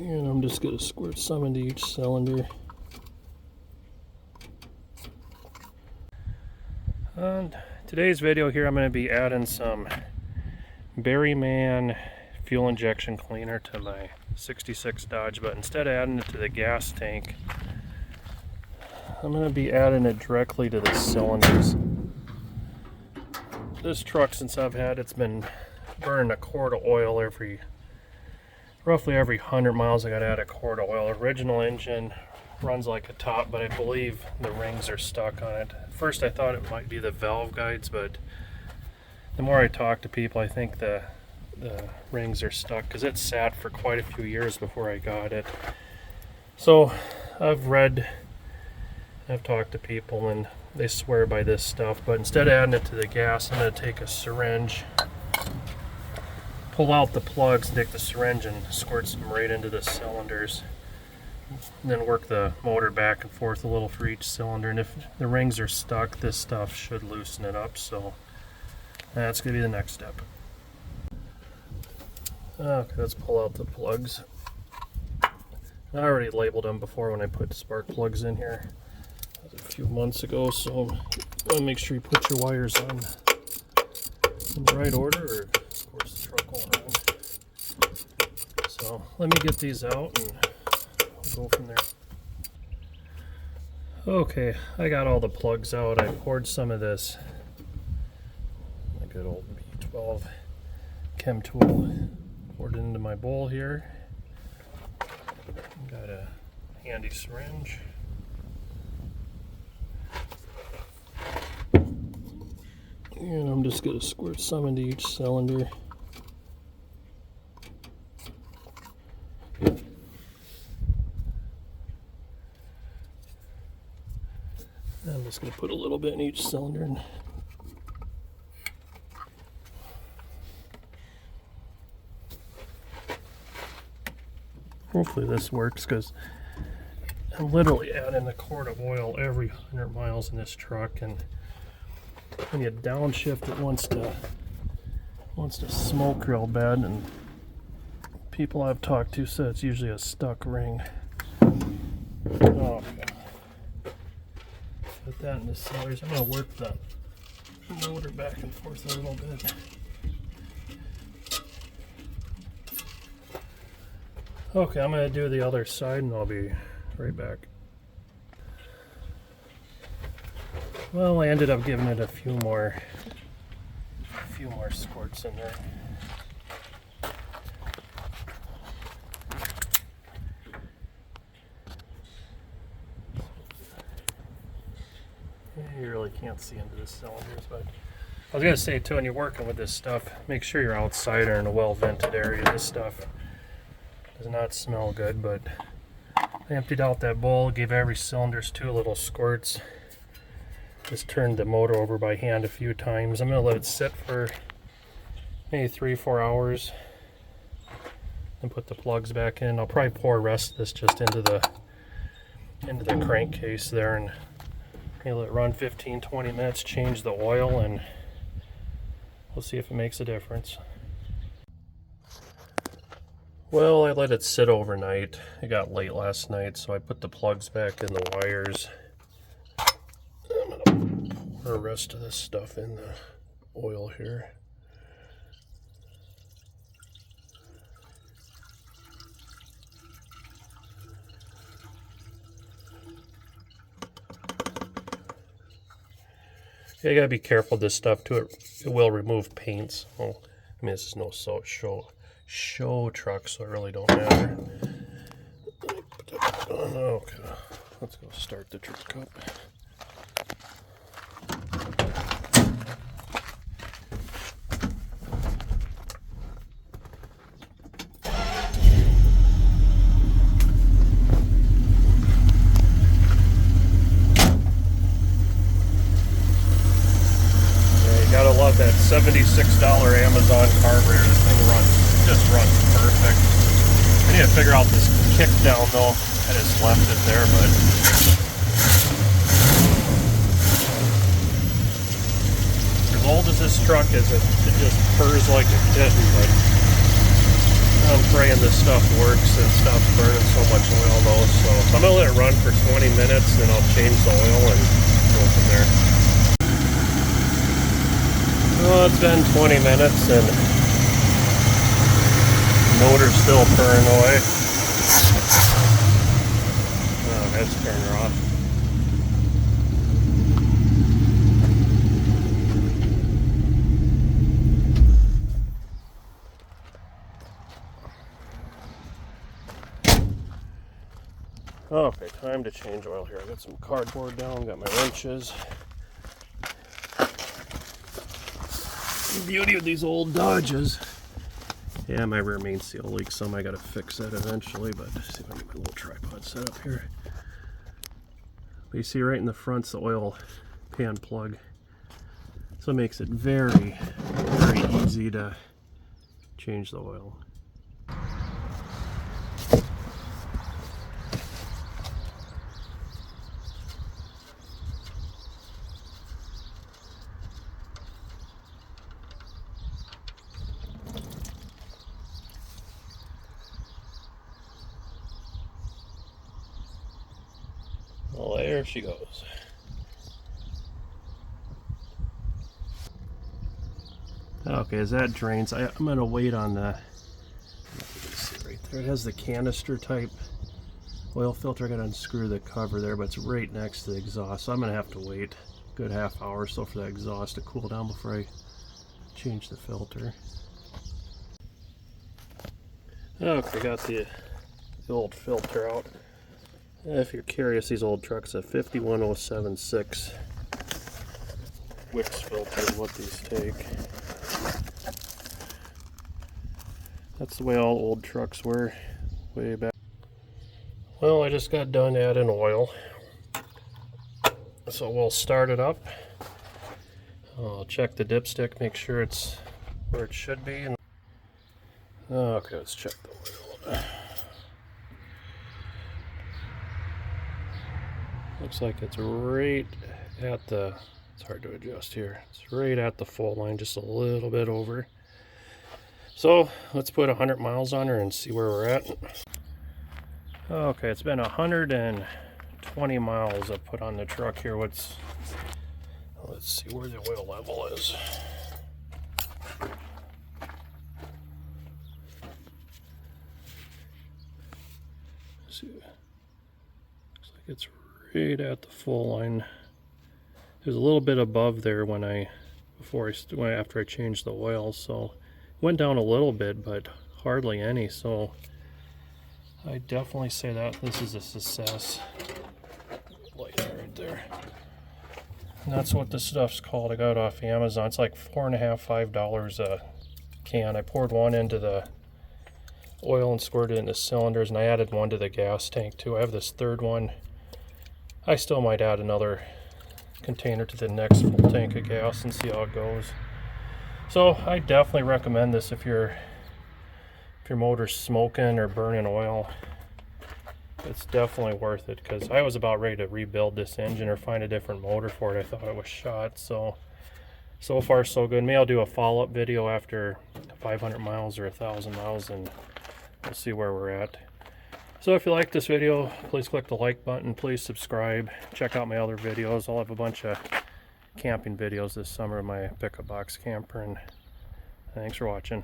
And I'm just going to squirt some into each cylinder. On today's video here, I'm going to be adding some Berryman fuel injection cleaner to my 66 Dodge, but instead of adding it to the gas tank, I'm going to be adding it directly to the cylinders. This truck, since I've had it's been burning a quart of oil roughly every 100 miles. I got to add a quart of oil. Original engine runs like a top, but I believe the rings are stuck on it. At first I thought it might be the valve guides, but the more I talk to people, I think the rings are stuck because it sat for quite a few years before I got it. So I've talked to people and they swear by this stuff, but instead of adding it to the gas, I'm going to take a syringe, pull out the plugs, take the syringe and squirt some right into the cylinders, and then work the motor back and forth a little for each cylinder. And if the rings are stuck, this stuff should loosen it up. So that's going to be the next step. Okay, let's pull out the plugs. I already labeled them before when I put spark plugs in here. That was a few months ago, so you want to make sure you put your wires on in the right order, or of course the truck won't run. So let me get these out and we'll go from there. Okay, I got all the plugs out. I poured some of this, my good old B12 Chemtool, poured it into my bowl here. Got a handy syringe. And I'm just going to squirt some into each cylinder. I'm just going to put a little bit in each cylinder. Hopefully this works, because I'm literally adding a quart of oil every 100 miles in this truck, and when you downshift it wants to smoke real bad, and people I've talked to said it's usually a stuck ring. Okay. Put that in the cylinders. I'm going to work the motor back and forth a little bit. Okay, I'm going to do the other side and I'll be right back. Well, I ended up giving it a few more squirts in there. You really can't see into the cylinders, but I was going to say too, when you're working with this stuff, make sure you're outside or in a well-vented area. This stuff does not smell good, but I emptied out that bowl, gave every cylinders 2 little squirts. Just turned the motor over by hand a few times. I'm going to let it sit for maybe 3-4 hours and put the plugs back in. I'll probably pour the rest of this just into the crankcase there, and let it run 15-20 minutes, change the oil, and we'll see if it makes a difference. Well, I let it sit overnight. It got late last night, so I put the plugs back in the wires. I'm going to pour the rest of this stuff in the oil here. Yeah, you gotta be careful with this stuff too. It will remove paints. Well, I mean, this is no show truck, so it really don't matter. Okay, let's go start the truck up. Gotta love that $76 Amazon carburetor. This thing just runs perfect. I need to figure out this kick down though. I just left it there, but as old as this truck is, it just purrs like a kitten, but I'm praying saying this stuff works and stops burning so much oil though, so I'm gonna let it run for 20 minutes and I'll change the oil and go from there. Well, it's been 20 minutes and the motor's still purring away. Oh, that's turning her off. Okay, time to change oil here. I got some cardboard down, got my wrenches. The beauty of these old Dodges. Yeah, my rear main seal leaks some. I gotta fix that eventually, but see if I can get my little tripod set up here. But you see right in the front's the oil pan plug. So it makes it very, very easy to change the oil. Well, there she goes. Okay, as that drains, I'm going to wait on the, you can see right there, it has the canister type oil filter. I got to unscrew the cover there, but it's right next to the exhaust, so I'm going to have to wait a good half hour or so for that exhaust to cool down before I change the filter. Okay, got the old filter out. If you're curious, these old trucks have 51076 Wix filter is what these take. That's the way all old trucks were way back. Well, I just got done adding oil, so we'll start it up. I'll check the dipstick, make sure it's where it should be. Okay, let's check the oil. Looks like it's right at the, it's hard to adjust here, it's right at the full line, just a little bit over. So let's put 100 miles on her and see where we're at. Okay, it's been 120 miles I've put on the truck here. Let's see where the oil level is. Let's see. Looks like it's right at the full line. It was a little bit above there when after I changed the oil, so it went down a little bit, but hardly any. So I definitely say that this is a success. Light right there. And that's what this stuff's called. I got it off Amazon. It's like $4.50, $5 a can. I poured one into the oil and squirted it into cylinders, and I added one to the gas tank too. I have this third one. I still might add another container to the next full tank of gas and see how it goes. So I definitely recommend this if your motor's smoking or burning oil. It's definitely worth it, because I was about ready to rebuild this engine or find a different motor for it. I thought it was shot. So far so good. Maybe I'll do a follow-up video after 500 miles or 1,000 miles and we'll see where we're at. So if you like this video, please click the like button, please subscribe, check out my other videos. I'll have a bunch of camping videos this summer in my pickup box camper, and thanks for watching.